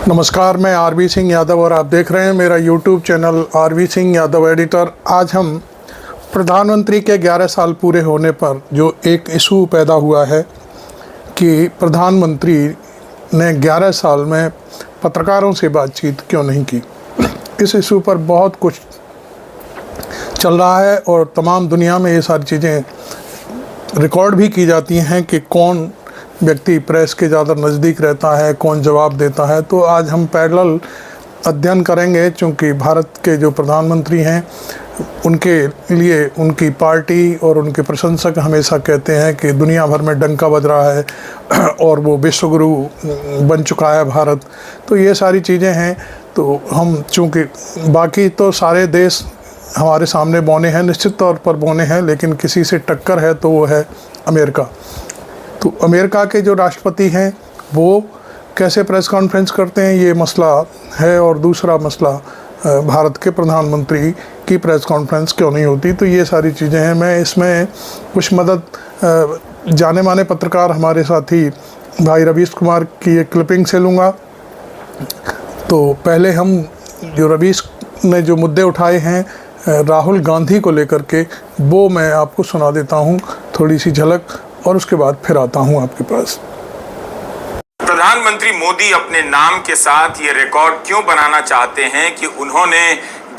नमस्कार, मैं आरवी सिंह यादव और आप देख रहे हैं मेरा YouTube channel RV Singh Yadav editor. आज हम प्रधानमंत्री के 11 साल पूरे होने पर जो एक इशू पैदा हुआ है कि प्रधानमंत्री ने 11 साल में पत्रकारों से बातचीत क्यों नहीं की। इस इशू पर बहुत कुछ चल रहा है और तमाम दुनिया में ये सारी चीज़ें रिकॉर्ड भी की जाती हैं कि कौन व्यक्ति प्रेस के ज़्यादा नज़दीक रहता है, कौन जवाब देता है। तो आज हम पैरेलल अध्ययन करेंगे, चूँकि भारत के जो प्रधानमंत्री हैं उनके लिए उनकी पार्टी और उनके प्रशंसक हमेशा कहते हैं कि दुनिया भर में डंका बज रहा है और वो विश्वगुरु बन चुका है भारत। तो ये सारी चीज़ें हैं। तो हम चूँकि बाकी तो सारे देश हमारे सामने बौने हैं, निश्चित तौर पर बौने हैं, लेकिन किसी से टक्कर है तो वो है अमेरिका। तो अमेरिका के जो राष्ट्रपति हैं वो कैसे प्रेस कॉन्फ्रेंस करते हैं, ये मसला है। और दूसरा मसला भारत के प्रधानमंत्री की प्रेस कॉन्फ्रेंस क्यों नहीं होती। तो ये सारी चीज़ें हैं। मैं इसमें कुछ मदद जाने माने पत्रकार हमारे साथी भाई रवीश कुमार की एक क्लिपिंग से लूँगा। तो पहले हम जो रवीश ने जो मुद्दे उठाए हैं राहुल गांधी को लेकर के, वो मैं आपको सुना देता हूँ थोड़ी सी झलक, और उसके बाद फिर आता हूं आपके पास। प्रधानमंत्री मोदी अपने नाम के साथ ये रिकॉर्ड क्यों बनाना चाहते हैं कि उन्होंने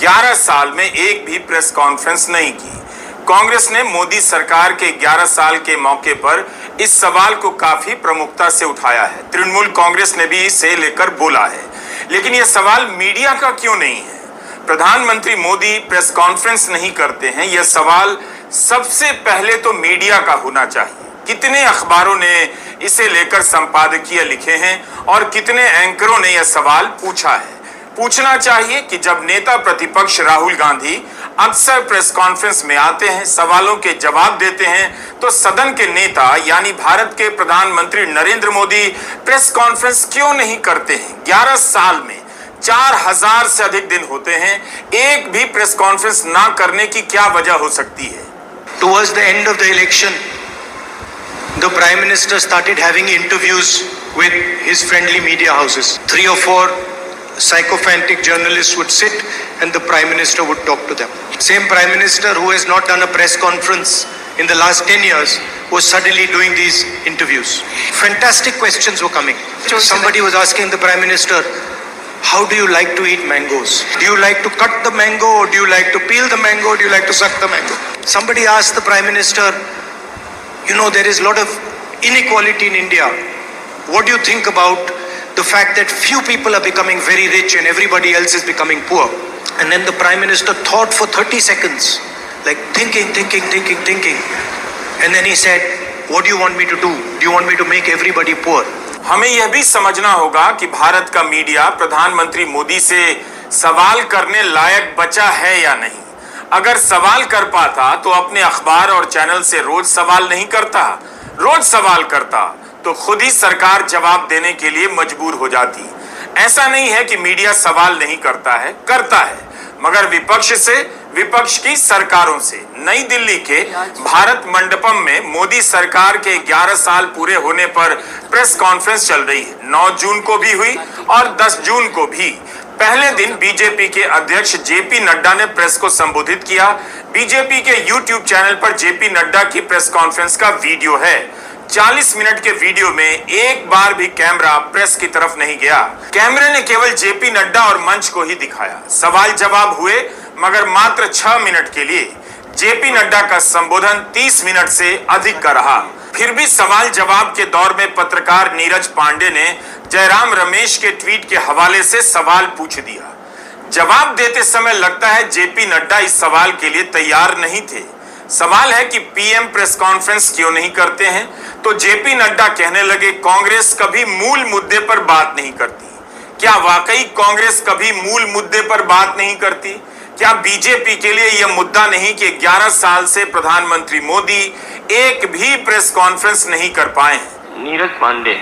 11 साल में एक भी प्रेस कॉन्फ्रेंस नहीं की। कांग्रेस ने मोदी सरकार के 11 साल के मौके पर इस सवाल को काफी प्रमुखता से उठाया है। तृणमूल कांग्रेस ने भी इसे लेकर बोला है, लेकिन यह सवाल मीडिया का क्यों नहीं है। प्रधानमंत्री मोदी प्रेस कॉन्फ्रेंस नहीं करते हैं, यह सवाल सबसे पहले तो मीडिया का होना चाहिए। कितने अखबारों ने इसे लेकर संपादकीय लिखे हैं और कितने एंकरों ने यह सवाल पूछा है। पूछना चाहिए कि जब नेता प्रतिपक्ष राहुल गांधी अक्सर प्रेस कॉन्फ्रेंस में आते हैं, सवालों के जवाब देते हैं, तो सदन के नेता यानी भारत के प्रधानमंत्री नरेंद्र मोदी प्रेस कॉन्फ्रेंस क्यों नहीं करते हैं। 11 साल में 4000 से अधिक दिन होते हैं, एक भी प्रेस कॉन्फ्रेंस ना करने की क्या वजह हो सकती है। Towards the end of the election, the Prime Minister started having interviews with his friendly media houses. 3 or 4 sycophantic journalists would sit and the Prime Minister would talk to them. Same Prime Minister who has not done a press conference in the last 10 years was suddenly doing these interviews. Fantastic questions were coming. Somebody was asking the Prime Minister, how do you like to eat mangoes? Do you like to cut the mango, or do you like to peel the mango, or do you like to suck the mango? Somebody asked the Prime Minister, you know, there is a lot of inequality in India. What do you think about the fact that few people are becoming very rich and everybody else is becoming poor? And then the Prime Minister thought for 30 seconds, like thinking. And then he said, what do you want me to do? Do you want me to make everybody poor? हमें यह भी समझना होगा कि भारत का media प्रधानमंत्री मोदी से सवाल करने लायक बचा है या नहीं। अगर सवाल कर पाता तो अपने अखबार और चैनल से रोज सवाल नहीं करता। रोज सवाल करता तो खुद ही सरकार जवाब देने के लिए मजबूर हो जाती। ऐसा नहीं है कि मीडिया सवाल नहीं करता है, करता है, मगर विपक्ष से, विपक्ष की सरकारों से। नई दिल्ली के भारत मंडपम में मोदी सरकार के 11 साल पूरे होने पर प्रेस कॉन्फ्रेंस चल रही है। 9 जून को भी हुई और 10 जून को भी। पहले दिन बीजेपी के अध्यक्ष जेपी नड्डा ने प्रेस को संबोधित किया। बीजेपी के यूट्यूब चैनल पर जेपी नड्डा की प्रेस कॉन्फ्रेंस का वीडियो है। 40 मिनट के वीडियो में एक बार भी कैमरा प्रेस की तरफ नहीं गया। कैमरे ने केवल जेपी नड्डा और मंच को ही दिखाया। सवाल जवाब हुए, मगर मात्र 6 मिनट के लिए। जेपी नड्डा का संबोधन 30 मिनट से अधिक का रहा। फिर भी सवाल जवाब के दौर में पत्रकार नीरज पांडे ने जयराम रमेश के ट्वीट के हवाले से सवाल पूछ दिया। जवाब देते समय लगता है जेपी नड्डा इस सवाल के लिए तैयार नहीं थे। सवाल है कि पीएम प्रेस कॉन्फ्रेंस क्यों नहीं करते हैं, तो जेपी नड्डा कहने लगे कांग्रेस कभी मूल मुद्दे पर बात नहीं करती। क्या वाकई कांग्रेस कभी मूल मुद्दे पर बात नहीं करती? क्या बीजेपी के लिए यह मुद्दा नहीं कि 11 साल से प्रधानमंत्री मोदी एक भी प्रेस कॉन्फ्रेंस नहीं कर पाए हैं? नीरज पांडे।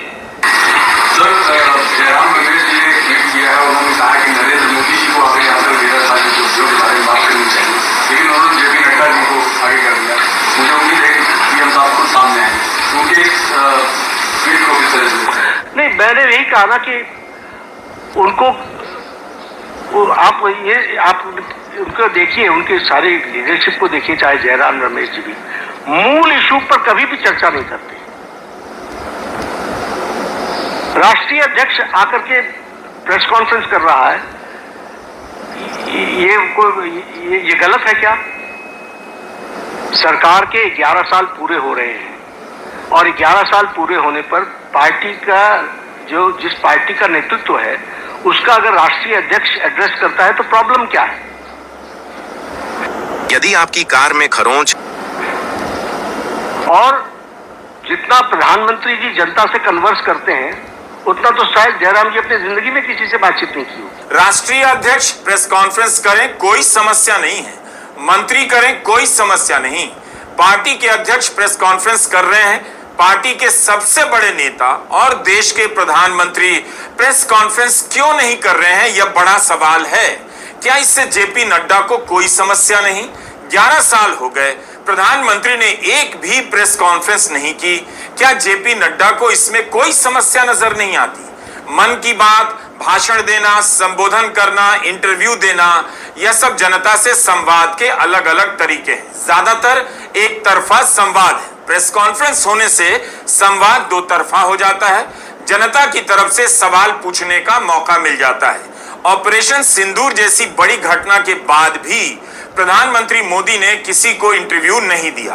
सर, जयराम रमेश जी ने ट्वीट किया है, उन्होंने कहा कि नरेंद्र मोदी जी को आगे जाकर 11 साल के उपयोग के बारे में बात करनी चाहिए, लेकिन उन्होंने जेपी नड्डा जी को आगे कर दिया। मुझे उम्मीद है कि पीएम साहब खुद सामने आए, उनके ट्वीट को किस तरह से? नहीं, मैंने यही कहा ना कि उनको आप उनको देखिए, उनके सारे लीडरशिप को देखिए, चाहे जयराम रमेश जी भी मूल इशू पर कभी भी चर्चा नहीं करते। राष्ट्रीय अध्यक्ष आकर के प्रेस कॉन्फ्रेंस कर रहा है, ये गलत है क्या? सरकार के 11 साल पूरे हो रहे हैं और 11 साल पूरे होने पर पार्टी का जिस पार्टी का नेतृत्व है उसका अगर राष्ट्रीय अध्यक्ष एड्रेस करता है तो प्रॉब्लम क्या है? यदि आपकी कार में खरोंच और जितना प्रधानमंत्री जी जनता से कन्वर्स करते हैं उतना तो शायद जयराम जी अपनी जिंदगी में किसी से बातचीत नहीं की हो। राष्ट्रीय अध्यक्ष प्रेस कॉन्फ्रेंस करें, कोई समस्या नहीं है। मंत्री करें, कोई समस्या नहीं। पार्टी के अध्यक्ष प्रेस कॉन्फ्रेंस कर रहे हैं, पार्टी के सबसे बड़े नेता और देश के प्रधानमंत्री प्रेस कॉन्फ्रेंस क्यों नहीं कर रहे हैं, यह बड़ा सवाल है। क्या इससे जेपी नड्डा को कोई समस्या नहीं? 11 साल हो गए, प्रधानमंत्री ने एक भी प्रेस कॉन्फ्रेंस नहीं की। क्या जेपी नड्डा को इसमें कोई समस्या नजर नहीं आती? मन की बात, भाषण देना, संबोधन करना, इंटरव्यू देना, यह सब जनता से संवाद के अलग अलग तरीके हैं। ज्यादातर एक तरफा संवाद है। प्रेस कॉन्फ्रेंस होने से संवाद दो तरफा हो जाता है, जनता की तरफ से सवाल पूछने का मौका मिल जाता है। ऑपरेशन सिंदूर जैसी बड़ी घटना के बाद भी प्रधानमंत्री मोदी ने किसी को इंटरव्यू नहीं दिया।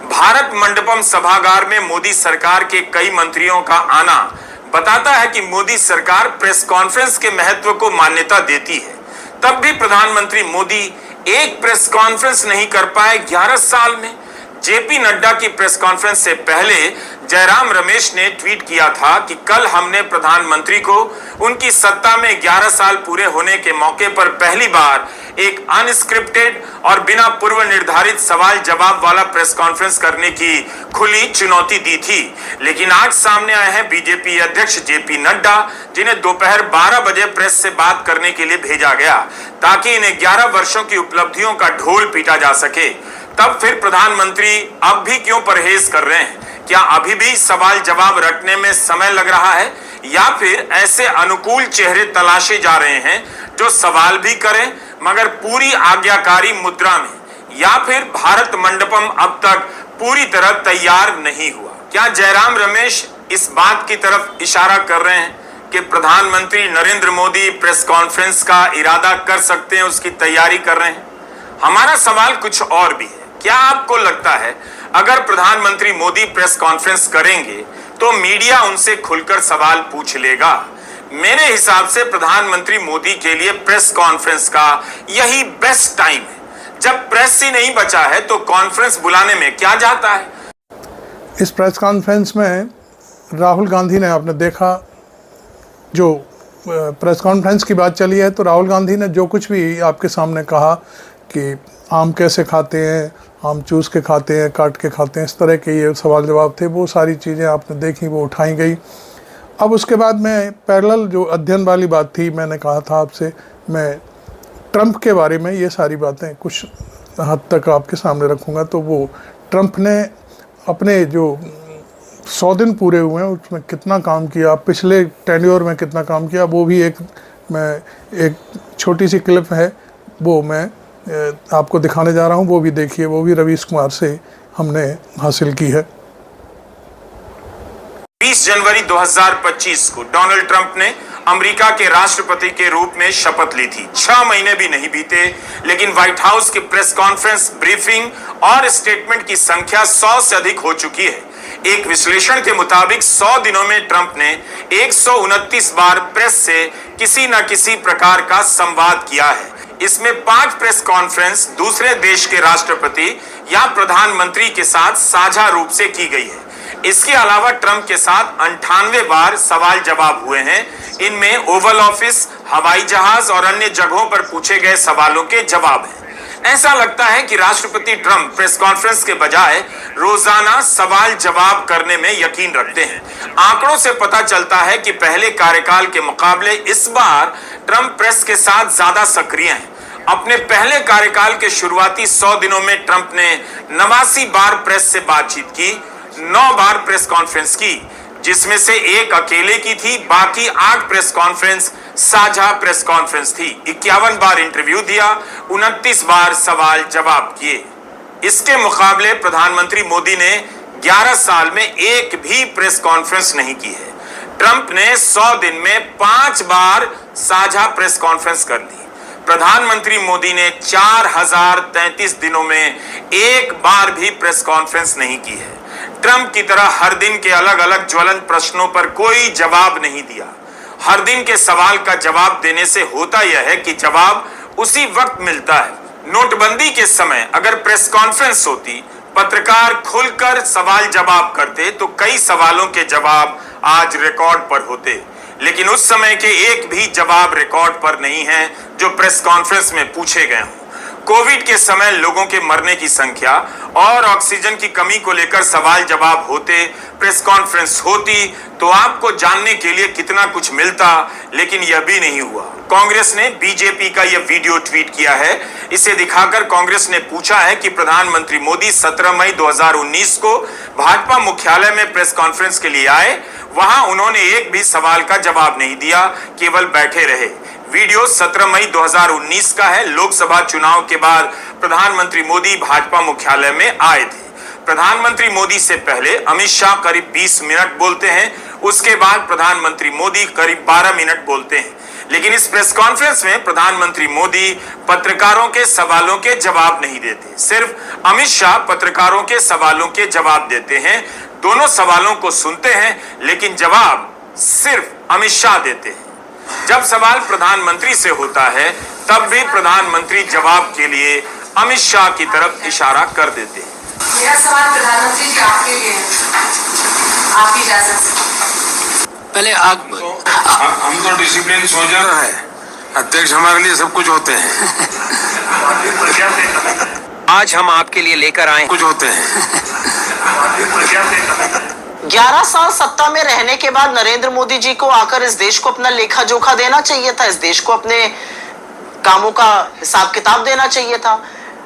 भारत मंडपम सभागार में मोदी सरकार के कई मंत्रियों का आना बताता है कि मोदी सरकार प्रेस कॉन्फ्रेंस के महत्व को मान्यता देती है। तब भी प्रधानमंत्री मोदी एक प्रेस कॉन्फ्रेंस नहीं कर पाए 11 साल में। जेपी नड्डा की प्रेस कॉन्फ्रेंस से पहले जयराम रमेश ने ट्वीट किया था कि कल हमने प्रधानमंत्री को उनकी सत्ता में 11 साल पूरे होने के मौके पर पहली बार एक अनस्क्रिप्टेड और बिना पूर्व निर्धारित सवाल जवाब वाला प्रेस कॉन्फ्रेंस करने की खुली चुनौती दी थी। लेकिन आज सामने आए हैं बीजेपी अध्यक्ष जेपी नड्डा, जिन्हें दोपहर 12 बजे प्रेस से बात करने के लिए भेजा गया ताकि इन्हें 11 वर्षों की उपलब्धियों का ढोल पीटा जा सके। तब फिर प्रधानमंत्री अब भी क्यों परहेज कर रहे हैं? क्या अभी भी सवाल जवाब रटने में समय लग रहा है, या फिर ऐसे अनुकूल चेहरे तलाशे जा रहे हैं जो सवाल भी करें मगर पूरी आज्ञाकारी मुद्रा में, या फिर भारत मंडपम अब तक पूरी तरह तैयार नहीं हुआ? क्या जयराम रमेश इस बात की तरफ इशारा कर रहे हैं कि प्रधानमंत्री नरेंद्र मोदी प्रेस कॉन्फ्रेंस का इरादा कर सकते हैं, उसकी तैयारी कर रहे हैं? हमारा सवाल कुछ और भी है। क्या आपको लगता है अगर प्रधानमंत्री मोदी प्रेस कॉन्फ्रेंस करेंगे तो मीडिया उनसे खुलकर सवाल पूछ लेगा? मेरे हिसाब से प्रधानमंत्री मोदी के लिए प्रेस कॉन्फ्रेंस का यही बेस्ट टाइम है। जब प्रेस ही नहीं बचा है तो कॉन्फ्रेंस बुलाने में क्या जाता है? इस प्रेस कॉन्फ्रेंस में राहुल गांधी ने, आपने देखा, जो प्रेस कॉन्फ्रेंस की बात चली है तो राहुल गांधी ने जो कुछ भी आपके सामने कहा कि आम कैसे खाते हैं, आम चूस के खाते हैं, काट के खाते हैं, इस तरह के ये सवाल जवाब थे, वो सारी चीज़ें आपने देखी, वो उठाई गई। अब उसके बाद में पैरेलल जो अध्ययन वाली बात थी, मैंने कहा था आपसे, मैं ट्रंप के बारे में ये सारी बातें कुछ हद तक आपके सामने रखूँगा। तो वो ट्रंप ने अपने जो 100 दिन पूरे हुए हैं उसमें कितना काम किया, पिछले टेन्योर में कितना काम किया, वो भी एक छोटी सी क्लिप है, वो मैं आपको दिखाने जा रहा हूं। वो भी देखिए, वो भी रवीश कुमार से हमने हासिल की है। 20 जनवरी 2025 को डोनाल्ड ट्रंप ने अमेरिका के राष्ट्रपति के रूप में शपथ ली थी। 6 महीने भी नहीं बीते, लेकिन व्हाइट हाउस की प्रेस कॉन्फ्रेंस, ब्रीफिंग और स्टेटमेंट की संख्या 100 से अधिक हो चुकी है। एक विश्लेषण के मुताबिक 100 दिनों में ट्रंप ने 129 बार प्रेस से किसी न किसी प्रकार का संवाद किया है। इसमें 5 प्रेस कॉन्फ्रेंस दूसरे देश के राष्ट्रपति या प्रधानमंत्री के साथ साझा रूप से की गई है। इसके अलावा ट्रंप के साथ 98 बार सवाल जवाब हुए हैं। इनमें ओवल ऑफिस, हवाई जहाज और अन्य जगहों पर पूछे गए सवालों के जवाब हैं। ऐसा लगता है कि राष्ट्रपति ट्रंप प्रेस कॉन्फ्रेंस के बजाय रोजाना सवाल जवाब करने में यकीन रखते हैं। आंकड़ों से पता चलता है कि पहले कार्यकाल के मुकाबले इस बार ट्रंप प्रेस के साथ ज्यादा सक्रिय हैं। अपने पहले कार्यकाल के शुरुआती 100 दिनों में ट्रंप ने 89 बार प्रेस से बातचीत की, 9 बार प्रेस कॉन्फ्रेंस की, जिसमें से एक अकेले की थी, बाकी 8 प्रेस कॉन्फ्रेंस साझा प्रेस कॉन्फ्रेंस थी। 51 बार इंटरव्यू दिया, 29 बार सवाल जवाब किए। इसके मुकाबले प्रधानमंत्री मोदी ने 11 साल में एक भी प्रेस कॉन्फ्रेंस नहीं की है। ट्रंप ने 100 दिन में 5 बार साझा प्रेस कॉन्फ्रेंस कर ली। प्रधानमंत्री मोदी ने 4033 दिनों में एक बार भी प्रेस कॉन्फ्रेंस नहीं की है। ट्रंप की तरह हर दिन के अलग अलग ज्वलंत प्रश्नों पर कोई जवाब नहीं दिया। हर दिन के सवाल का जवाब देने से होता यह है कि जवाब उसी वक्त मिलता है। नोटबंदी के समय अगर प्रेस कॉन्फ्रेंस होती, पत्रकार खुलकर सवाल जवाब करते तो कई सवालों के जवाब आज रिकॉर्ड पर होते, लेकिन उस समय के एक भी जवाब रिकॉर्ड पर नहीं है जो प्रेस कॉन्फ्रेंस में पूछे गए हों। कोविड के समय लोगों के मरने की संख्या और ऑक्सीजन की कमी को लेकर सवाल जवाब होते, प्रेस कॉन्फ्रेंस होती तो आपको जानने के लिए कितना कुछ मिलता, लेकिन यह भी नहीं हुआ। कांग्रेस ने बीजेपी का यह वीडियो ट्वीट किया है। इसे दिखाकर कांग्रेस ने पूछा है कि प्रधानमंत्री मोदी 17 मई 2019 को भाजपा मुख्यालय में प्रेस कॉन्फ्रेंस के लिए आए, वहां उन्होंने एक भी सवाल का जवाब नहीं दिया, केवल बैठे रहे। वीडियो 17 मई 2019 का है। लोकसभा चुनाव के बाद प्रधानमंत्री मोदी भाजपा मुख्यालय में आए थे। प्रधानमंत्री मोदी से पहले अमित शाह करीब 20 मिनट बोलते हैं, उसके बाद प्रधानमंत्री मोदी करीब 12 मिनट बोलते हैं। लेकिन इस प्रेस कॉन्फ्रेंस में प्रधानमंत्री मोदी पत्रकारों के सवालों के जवाब नहीं देते। सिर्फ अमित शाह पत्रकारों के सवालों के जवाब देते हैं। दोनों सवालों को सुनते हैं, लेकिन जवाब सिर्फ अमित शाह देते हैं। जब सवाल प्रधानमंत्री से होता है, तब भी प्रधानमंत्री जवाब के लिए अमित शाह की तरफ इशारा कर देते हैं। मेरा सवाल प्रधानमंत्री जी आपके लिए है, आप ही जा सकते हैं। पहले हम तो डिसिप्लिन सोल्जर है, अध्यक्ष हमारे लिए सब कुछ होते हैं। आज हम आपके लिए लेकर आए कुछ होते हैं। 11 साल सत्ता में रहने के बाद नरेंद्र मोदी जी को आकर इस देश को अपना लेखा जोखा देना चाहिए था, इस देश को अपने कामों का हिसाब किताब देना चाहिए था।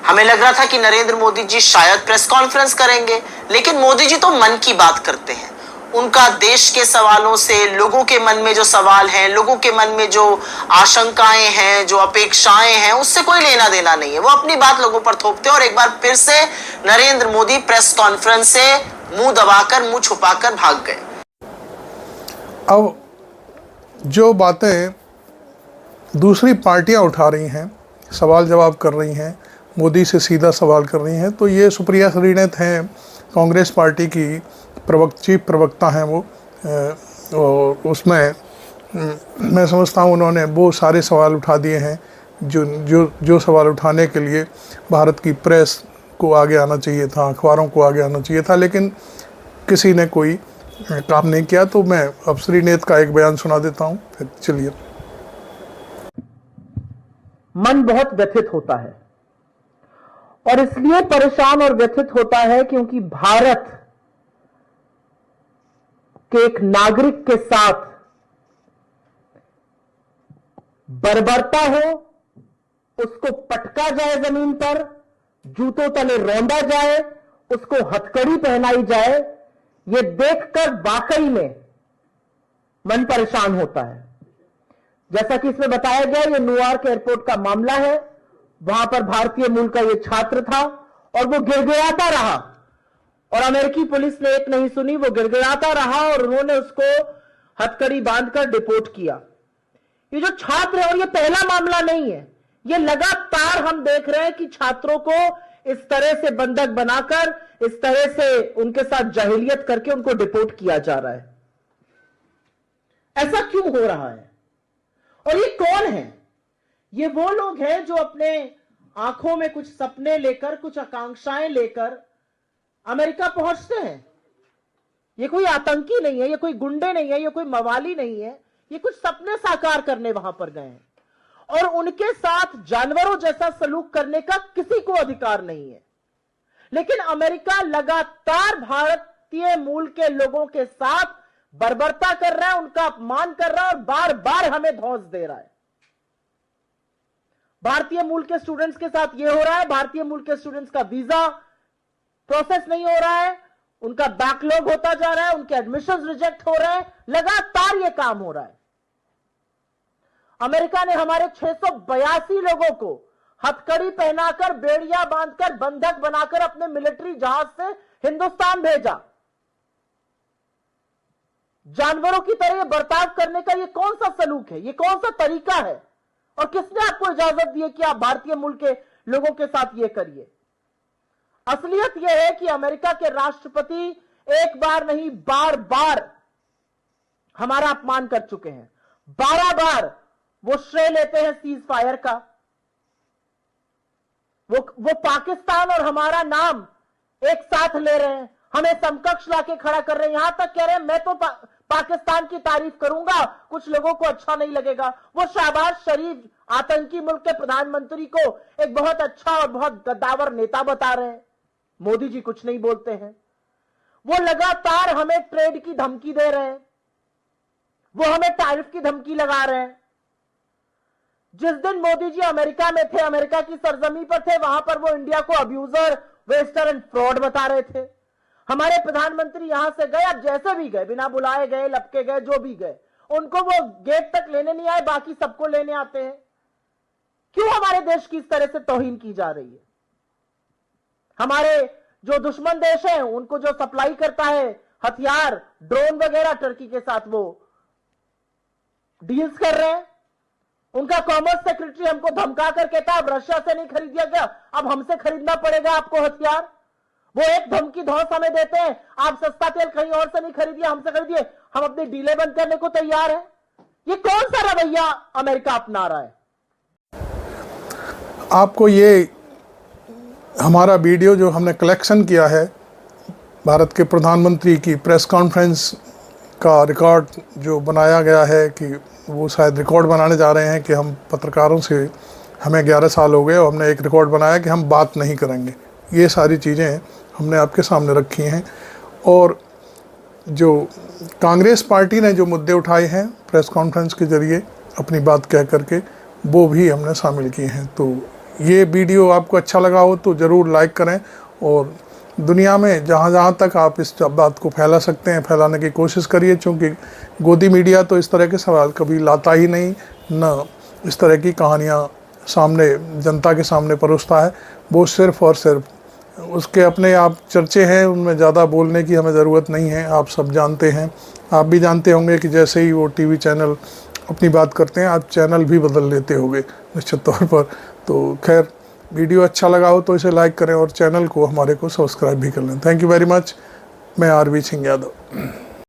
हमें लग रहा था कि नरेंद्र मोदी जी शायद प्रेस कॉन्फ्रेंस करेंगे, लेकिन मोदी जी तो मन की बात करते हैं। उनका देश के सवालों से, लोगों के मन में जो सवाल हैं, लोगों के मन में जो आशंकाएं हैं, जो अपेक्षाएं हैं, उससे कोई लेना देना नहीं है। वो अपनी बात लोगों पर थोपते हैं और एक बार फिर से नरेंद्र मोदी प्रेस कॉन्फ्रेंस से मुंह दबाकर, मुंह छुपाकर भाग गए। अब जो बातें दूसरी पार्टियां उठा रही हैं, सवाल जवाब कर रही हैं, मोदी से सीधा सवाल कर रही हैं, तो ये सुप्रिया श्रीनाथ हैं, कांग्रेस पार्टी की चीफ प्रवक्ता हैं वो, और उसमें मैं समझता हूँ उन्होंने वो सारे सवाल उठा दिए हैं जो सवाल उठाने के लिए भारत की प्रेस को आगे आना चाहिए था, अखबारों को आगे आना चाहिए था, लेकिन किसी ने कोई काम नहीं किया। तो मैं अब श्रीनेत का एक बयान सुना देता हूँ, फिर चलिए। मन बहुत व्यथित होता है, और इसलिए परेशान और व्यथित होता है क्योंकि भारत के एक नागरिक के साथ बर्बरता हो, उसको पटका जाए, जमीन पर जूतों तले रौंदा जाए, उसको हथकड़ी पहनाई जाए, यह देखकर वाकई में मन परेशान होता है। जैसा कि इसमें बताया गया, यह न्यूयॉर्क एयरपोर्ट का मामला है। वहां पर भारतीय मूल का यह छात्र था और वो गिड़गिड़ाता रहा, और अमेरिकी पुलिस ने एक नहीं सुनी, वो गिड़गिड़ाता रहा और उन्होंने उसको हथकड़ी बांधकर डिपोर्ट किया। ये जो छात्र है, और ये पहला मामला नहीं है, ये लगातार हम देख रहे हैं कि छात्रों को इस तरह से बंधक बनाकर, इस तरह से उनके साथ जाहिलियत करके उनको डिपोर्ट किया जा रहा है। ऐसा क्यों हो रहा है? और ये कौन है? ये वो लोग हैं जो अपने आंखों में कुछ सपने लेकर, कुछ आकांक्षाएं लेकर अमेरिका पहुंचते हैं। ये कोई आतंकी नहीं है, ये कोई गुंडे नहीं है, ये कोई मवाली नहीं है, ये कुछ सपने साकार करने वहां पर गए हैं, और उनके साथ जानवरों जैसा सलूक करने का किसी को अधिकार नहीं है। लेकिन अमेरिका लगातार भारतीय मूल के लोगों के साथ बर्बरता कर रहा है, उनका अपमान कर रहा है, और बार बार हमें धौंस दे रहा है। भारतीय मूल के स्टूडेंट्स के साथ यह हो रहा है, भारतीय मूल के स्टूडेंट्स का वीजा प्रोसेस नहीं हो रहा है, उनका बैकलॉग होता जा रहा है, उनके एडमिशंस रिजेक्ट हो रहे हैं, लगातार ये काम हो रहा है। अमेरिका ने हमारे 682 लोगों को हथकड़ी पहनाकर, बेड़ियां बांधकर, बंधक बनाकर अपने मिलिट्री जहाज से हिंदुस्तान भेजा। जानवरों की तरह बर्ताव करने का ये कौन सा सलूक है, ये कौन सा तरीका है, और किसने आपको इजाजत दी है कि आप भारतीय मूल के लोगों के साथ ये करिए? असलियत यह है कि अमेरिका के राष्ट्रपति एक बार नहीं, बार बार हमारा अपमान कर चुके हैं। 12 बार वो श्रेय लेते हैं सीज फायर का। वो पाकिस्तान और हमारा नाम एक साथ ले रहे हैं, हमें समकक्ष लाके खड़ा कर रहे हैं, यहां तक कह रहे हैं मैं तो पाकिस्तान की तारीफ करूंगा, कुछ लोगों को अच्छा नहीं लगेगा। वो शहबाज शरीफ आतंकी मुल्क के प्रधानमंत्री को एक बहुत अच्छा और बहुत गद्दावर नेता बता रहे हैं। मोदी जी कुछ नहीं बोलते हैं। वो लगातार हमें ट्रेड की धमकी दे रहे हैं, वो हमें टैरिफ की धमकी लगा रहे हैं। जिस दिन मोदी जी अमेरिका में थे, अमेरिका की सरजमी पर थे, वहां पर वो इंडिया को अब्यूजर, वेस्टर एंड फ्रॉड बता रहे थे। हमारे प्रधानमंत्री यहां से गए, अब जैसे भी गए, बिना बुलाए गए, लपके गए, जो भी गए, उनको वो गेट तक लेने नहीं आए, बाकी सबको लेने आते हैं। क्यों हमारे देश की इस तरह से तौहीन की जा रही है? हमारे जो दुश्मन देश है, उनको जो सप्लाई करता है हथियार, ड्रोन वगैरह, टर्की के साथ वो डील्स कर रहे हैं। उनका कॉमर्स सेक्रेटरी हमको धमका कर कहता है अब रशिया से नहीं खरीदिया गया, अब हमसे खरीदना पड़ेगा आपको हथियार। वो एक धमकी धौंस हमें देते हैं, आप सस्ता तेल कहीं और से नहीं खरीदिए, हमसे खरीदिए, हम अपनी डीलें बंद करने को तैयार हैं। ये कौन सा रवैया अमेरिका अपना रहा है? आपको ये हमारा वीडियो जो हमने कलेक्शन किया है भारत के प्रधानमंत्री की प्रेस कॉन्फ्रेंस का रिकॉर्ड जो बनाया गया है, कि वो शायद रिकॉर्ड बनाने जा रहे हैं कि हम पत्रकारों से, हमें 11 साल हो गए और हमने एक रिकॉर्ड बनाया कि हम बात नहीं करेंगे। ये सारी चीज़ें हमने आपके सामने रखी हैं, और जो कांग्रेस पार्टी ने जो मुद्दे उठाए हैं प्रेस कॉन्फ्रेंस के ज़रिए अपनी बात कह करके, वो भी हमने शामिल किए हैं। तो ये वीडियो आपको अच्छा लगा हो तो ज़रूर लाइक करें, और दुनिया में जहाँ जहाँ तक आप इस बात को फैला सकते हैं फैलाने की कोशिश करिए, क्योंकि गोदी मीडिया तो इस तरह के सवाल कभी लाता ही नहीं, न इस तरह की कहानियाँ सामने जनता के सामने परोसता है। वो सिर्फ़ और सिर्फ उसके अपने आप चर्चे हैं, उनमें ज़्यादा बोलने की हमें ज़रूरत नहीं है। आप सब जानते हैं, आप भी जानते होंगे कि जैसे ही वो टीवी चैनल अपनी बात करते हैं, आप चैनल भी बदल लेते होंगे निश्चित तौर पर। तो खैर, वीडियो अच्छा लगा हो तो इसे लाइक करें और चैनल को हमारे को सब्सक्राइब भी कर लें। Thank you very much. मैं आरवी सिंह यादव।